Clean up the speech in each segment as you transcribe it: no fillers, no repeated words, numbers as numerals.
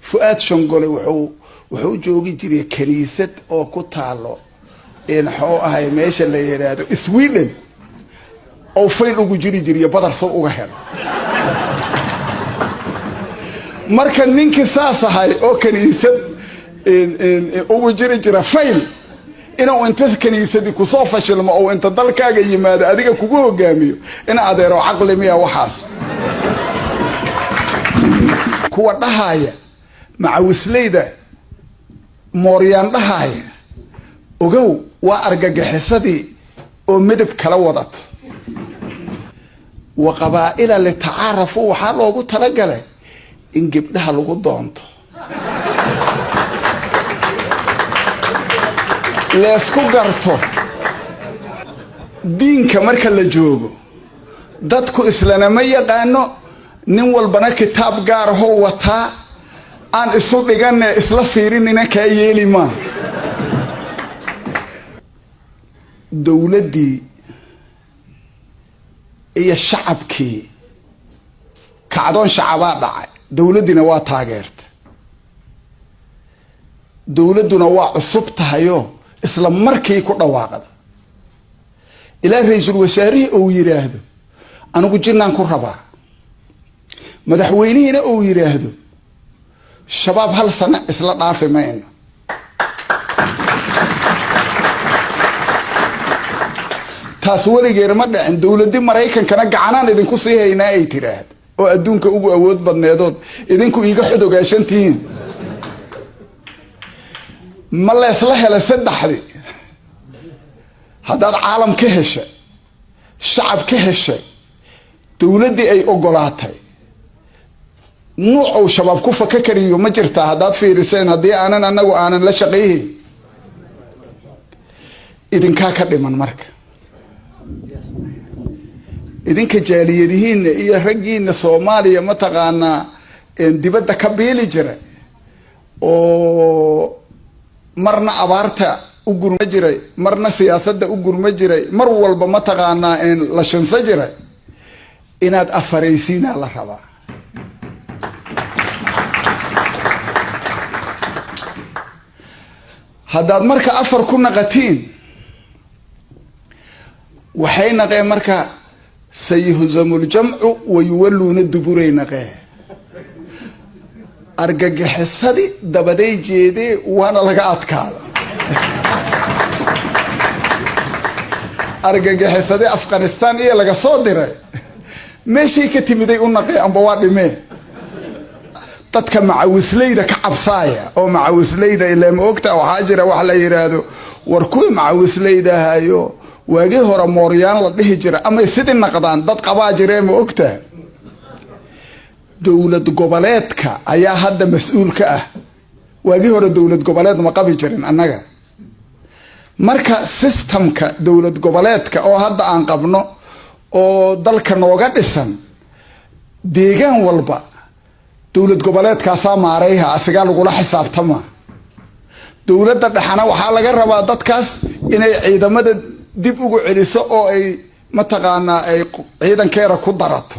فؤاد شنقولي وحو جوجي جري كنيسة أو كتالو إن حو هاي ماشي اللي يرادو إسويلن أو فين أو جري بدر صو وجهل مركن نينك ساسة هاي أو كنيسة إن أو جري فين إنه أنت كنيسة دي كصوفة شلما أو أنت ضل كاجي ماذا أديك كوجو جاميو إن أديرو عقل مية وحاس كوا دهاية مع وسليدة موريان دهاية وجو وأرجع حسدي ومدب كلاودات وقبائل اللي تعرفوا حلو قلت لجله إن جبناها لقدامت لاسكو قرطو دينك مركا لجوغو دادكو إسلانا يقانو نوال بنا كتاب قار هو وطا آن إسوط لغان إسلا فيرين نكا يلي ما دولة دي إيا الشعب كي كعدون شعبات دعي دولة دي نوا تاقيرت دولة دي نوا عصبتها يو إسلام مركي كنا واقد إلى رئيس الوزراء أو يراهدو أنا قلت جنا نكون ربع مدحوينين أو يراهدو شباب هالسنة إسلام عارف مين تاسولي غير مدة عند دولة دي مريكان كان جعانان إذن كوسيها يناي تراهد أو أدونك أبو أود بدنيادود إذن كو إيجا حدو قاشنتين ما الله يصلحها لسد حدي هذا العالم كهشة الشعب كهشة دولدي أي أقولاتي نوع شباب كوفا ككريو ما جرتا هذا في رسين هذه أنا وأنا لا شقيه إذن كاكر من مرك إذن كجاليين إيه رجين الصومالية ما تغانا إن دبدا كبيلي جرى أو مرنا أبارتا أقول مجري مرنا سياسة أقول مجري مر والب ما تغانا إن لشن سجري إناد أفريسين على ربا هذا مركا أفر كنا قتين وحين غير مركا سيهزم الجمع ويولون الدبورين غير أرجع حسدي دبدي جيدي وأنا لقعت كذا أرجع حسدي أفغانستان إيه لقى صدره ماشي كتيمدي أنقي أم بوادي مه تتك مع وسليدة كعبصاية أو مع وسليدة إلا مؤكتة أو حاجرة وحلا يرادو وركوي مع وسليدة هايو واجه هرا موريان لده جرا أما يسيد النقدان ضد قباجرة مؤكتة دولة قبلاتك أيا هذا مسؤول كأه واجه هرا دولة قبلات ما قبل جرين أنجا مركا سيستم ك دولة قبلاتك أو هذا عن قبله أو ضلك نوجات السن ديجان والبا دولة قبلات كاسام عليها أسجال ولا حساب تما دولة دحنا وحال جرب ضد كاس إن عيدا مدى دبوا عريسة أو أي متقانا أي عيدا كيرا كدرته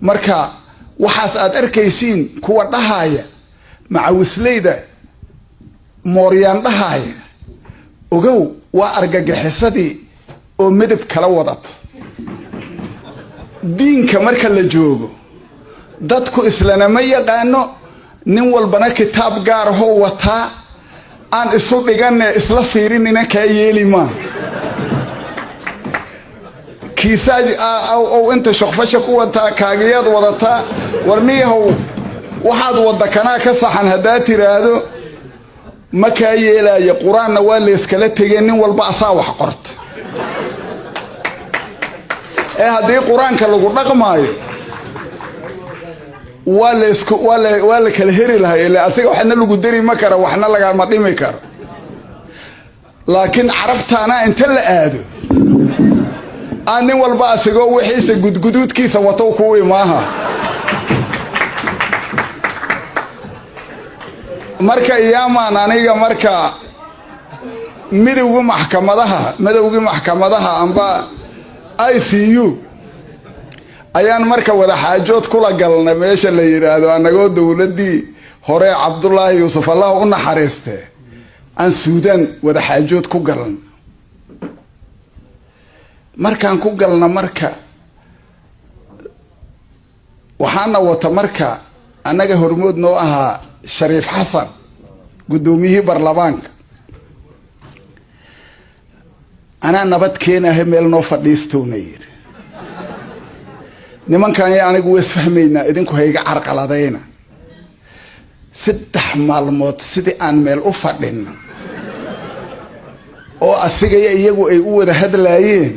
مركا وحاس أركيسين كوا دهاية مع وسليدة موريان دهاية وجو وأرجع حسدي ومدب كلاودات دينك مركا لجوجو dadku islaana ma yaqaano nin walbana kitaab gaar ah oo wata aan isu dhiganay isla fiirinina ka yeelima kiisaad oo inta shaqfasha ku wata kaagiyad wadata warniyahow waxaad wada kana ka saxan hadaa tiraado ma ka yeelaya quraanna waa la iskala tagay nin walba asaa wax qorta hadii quraanka lagu dhaqmaayo ولا كالهري لها اللي أصير وحنا اللي قدري مكره وحنا اللي قاعد مطيم مكره لكن عرفت أنا أنت اللي قادو أنا والباس جو وحيس جدود كيسة وطوكوي معها مركا أيام أنا نيجا مركا مدوج محكمة ده أنبا ICU ayaan marka wada xaajood kula galnay meesha la yiraahdo anagoo dawladii hore Cabdullaahi Yuusuf Allah u naxariiste aan Suudaan wada xaajood ku galan markaan ku galna marka waxaana wata marka anaga hormood noo ahaa Shariif Xasan gudoomiyihii baarlamaanka ana nabad keenahay meel noo fadhiistoonay nimankan anigu way fahmayna idinku hayga carqaladayna saddex maalmood sidii aan meel u fadhin oo asiga iyagu ay u wada hadlaayeen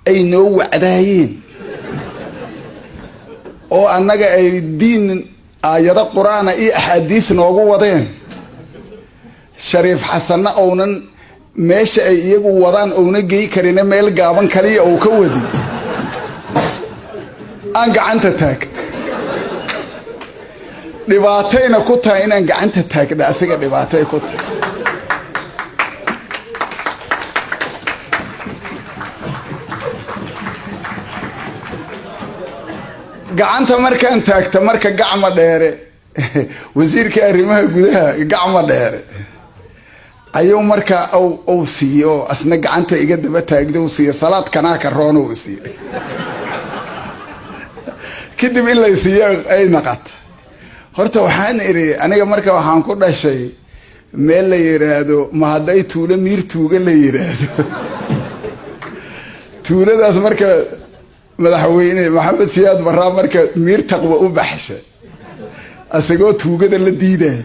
ay noo wacdaayeen oo annaga ay diin aayado quraana iyo axaadiis noogu wadeen Shariif Xasan oonan meesha ay iyagu wadaan oona geey karin meel gaaban kaliya oo ka wadi aan gacanta taag dhibaatayna ku tahay inaan gacanta taagna asiga dhibaatay ku tahay gacanta markaan taagta marka gacma dheere wasiirka arrimaha gudaha gacma dheere ayuu marka oo siiyo asna gacanta iga daba taagdo siiyo salaad kana ka roono siiyo kadib in la siiyo ay naqat horta waxaan iri aniga marka waxaan ku dhashay meel la yiraahdo ma haday tuulo miir tuuga la yiraahdo tuuladaas marka madaxweyne Maxamed Siyaad Barra marka miir taqwa u baxshay asagoo tuugada la diiday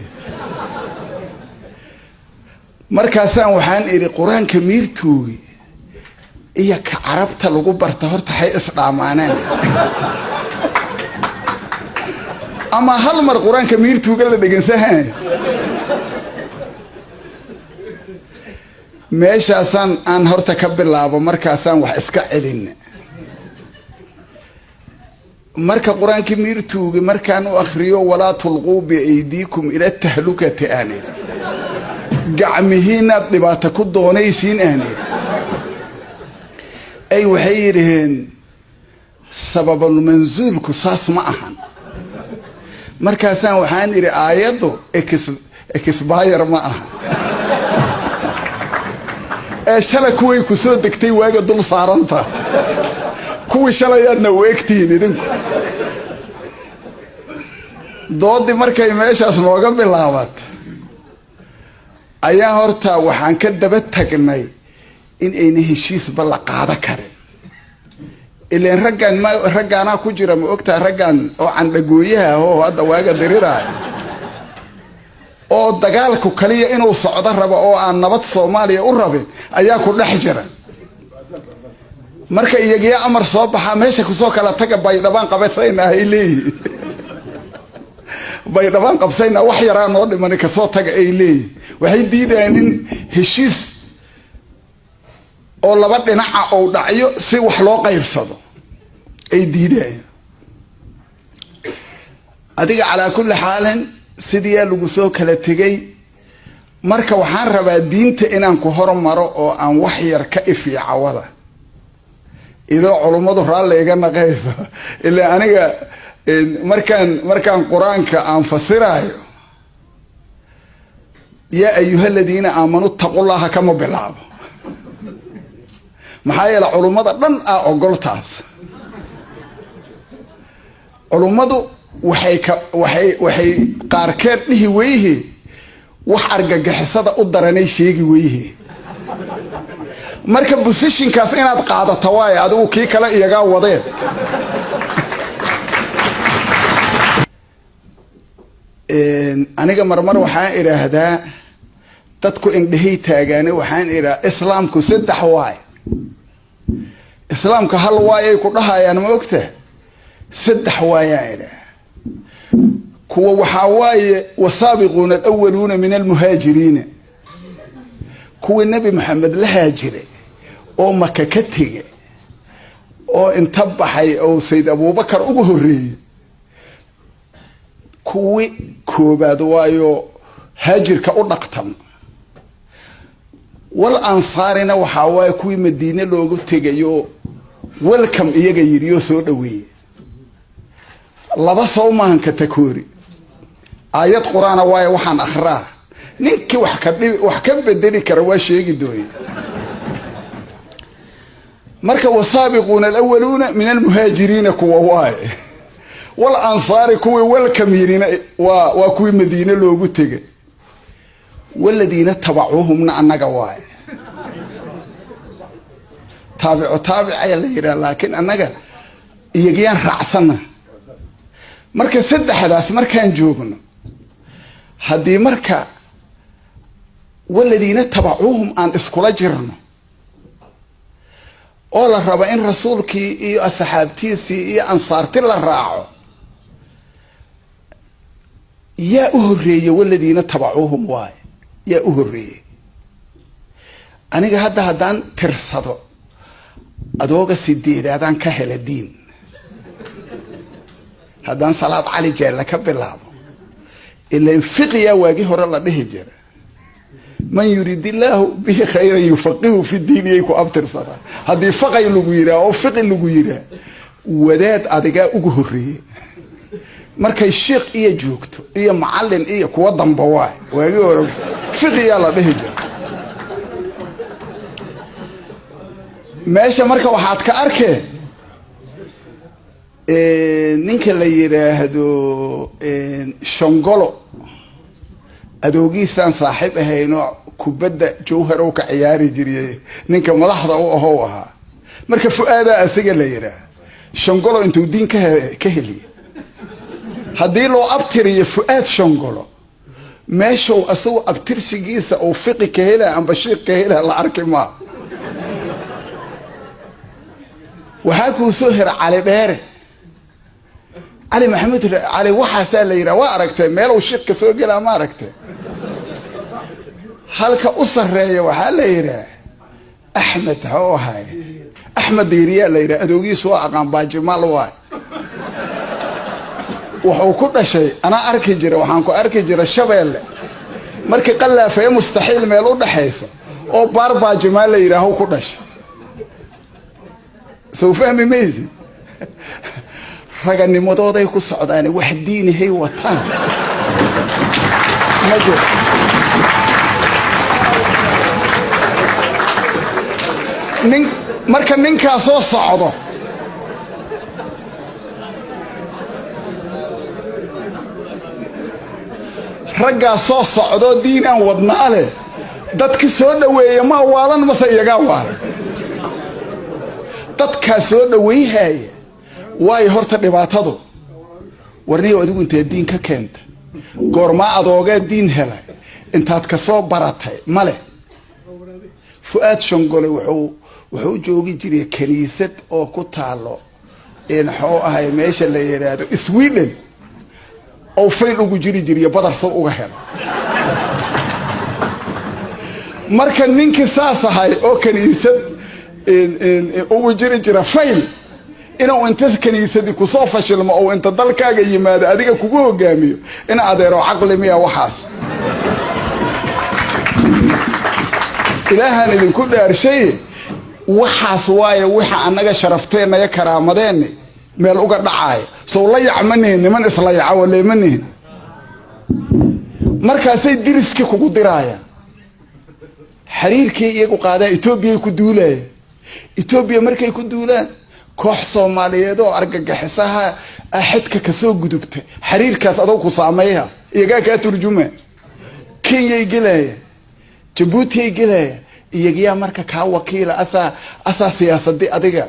markaasaan waxaan iri quraanka miir tuugi iyo ka carabta lagu barta horta hay isdhaamanaan ama hal mar quraanka miir tuuga la dhageysan meeshaasan aan horta ka bilaabo markaasaan wax iska celin marka quraanka miir tuugi markaan u akhriyo wala tulqu bi aydikum ila tahlukati aanir gacmihiina dhibaato ku doonaysiin aanir ay waxay yiraahdeen sababul manzulku saas ma ahan markaasaan waxaan iri aayado expire ma aha ee shalay kuway ku soo degtay waaga dul saaranta kuwii shalayadna weegtiin idinku doodi markay meeshaas nooga bilaabat ayaa horta waxaan ka daba tagnay in ayna heshiis bal qaada karin ileen raggaana ku jira ma ogtaa raggan oo candagooyaha oo hadda waaga diriray oo dagaalku kaliya inuu socdo rabo oo aan nabad Soomaaliya u rabin ayaa ku dhex jira marka iyaga amar soo baxa meesha ku soo kala taga Baydhabo qabsayna ay leeyihiin Baydhabo qabsayna wax yar aan oo dhiman ka soo taga ay leeyihiin waxay diideen in heshiis oo laba dhinac oo dhacyo si wax loo qaybsado ay diideen adiga ala kulli xaalan sidii lagu soo kala tagay marka waxaan rabaa diinta inaan ku hormaro oo aan wax yar ka ifiica wada ila culimadu raali iga naqayso ila aniga markaan quraanka aan fasirayo ya ayyuhalladina aamanu taqullaha kama bilaabo maxaa yeelay culimada dhan ogoltaas culimadu waxay qaarkeed dhihi weeyhi wax argagixisada u daranay sheegi weeyhi marka positionkaas inaad qaadato waay adigu kii kale iyaga wadeen aniga marmar waxaan iraahdaa dadku indhahay taagaane waxaan ira islaamku saddex waay islaamka hal waay ay ku dhahayaan ma ogta saddex waayaan ira kuwa waxa waaye wasaabiquna alawwaluna min almuhaajiriin kuwa nabi maxamed la haajiray oo Makka ka tagay oo inta baxay oo Sayyid Abubakar ugu horeeyay kuwi koobaad waayo haajirka u dhaqtan wal ansaarina waxa waaye kuwi Madiina loogu tagayo welcome iyaga yiriyo soo dhaweeyay laba soomaan ka takoori ayad quraana way waxaan akhraa ninki wax ka bedeli kara waa sheegi dooyay marka wasaabiquna alawwaluna min almuhaajiriin kuwa waay wal ansaari kuwa wal kamiirina waa kuwa madiina loogu tagay walladina tabacuhumna annaga waay taabica la yiraahdo laakiin annaga iyagiyaan raacsana marka saddexdaas markaan joogno hadii marka walladina tabacuhum aan iskula jirno oo la raba in rasuulkii iyo asxaabtiisii iyo ansaarti la raaco yaa u horeeyay walladina tabacuhum waay yaa u horeeyay aniga hadda haddaan tirsado adooga sideedaadaan ka hela diin haddaan salaad cali jeella ka bilaabo ilaa fiqiya waagi hore la dhihi jira man yuridillahu bihi khayran yufaqihu fi diin ku abtirsada hadii faqay lagu yiraa oo fiqi lagu yiraa wadaad adiga ugu horeeyay markay sheekh iyo joogto iyo macallin iyo kuwa damba waagi hore fiqiya la dhihi jira meesha marka waxaad ka arkeen ninka la yiraahdo shongolo adoogiisaan saaxiib ahayno kubadda jawhar oo ka ciyaari jiray ninka madaxda u ahoo ahaa marka fuaada asiga la yiraahdo shongolo intuu diin ka heliyo hadii loo abtiriyo fuaad shongolo meesha uu asoo abtirsigiisa oo fiqi ka hela amba sheekh ka hela la arki ma waxaa ku soo hira cali dheere علي محمد علي waxa sala yira waa aragtay meel uu shirka soo galaa ma aragtay halka u sareeyo waxa la yira Ahmed Hawhay Ahmed Diriya la yira adoogiis waa aqaan baajimaal waay wuxuu ku dhashay ana arki jira waxaan ku arki jira Shabeelle markii qalaafay mustaxiil meel u dhaxayso oo baajimaal la yira ku dhashay soo fahmi meezi raganimadooday ku socdaan wax diinahay wataan majo marka ninka soo socdo ragga soo socdo diinaan wadnaale dadka soo dhaweeyay ma waalan ma sayaga waalan dadka soo dhaweeyay way horta dhibaatadu warniyo adigu inta diin ka keenta goorma adooga diin helay intaad ka soo baratay male fuaad shongole wuxuu joogi jiray kaniisad oo ku taalo in xoo ahay meesha la yiraahdo Sweden oo fayl ugu jiri badar soo uga helo marka ninka saasahay oo kaniisad ugu jira fayl inuu inta kaniisadii ku soo fashilmo oo inta dalkaaga yimaado adiga kugu hogaamiyo in adeero aqli miya waxaas ilaahan idin ku dhaarshay waxaas waaye waxa anaga sharafteena iyo karaamadeen meel uga dhacay soo la yacmaneen niman isla yacaw leemaneen markaasay diriski kugu diraaya xiriirkii iyagu qaadaa Itoobiya ku duulay Itoobiya markay ku duulaan koox Soomaaliyeed oo argagaxisaha xidka ka soo gudubtay xiriirkaas adoo ku saameeya iyaga ka turjuma Kenya galay Djibouti galay iyaga marka ka wakiil asa siyaasadii adiga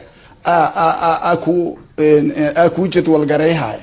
ku jadwal gareeyahay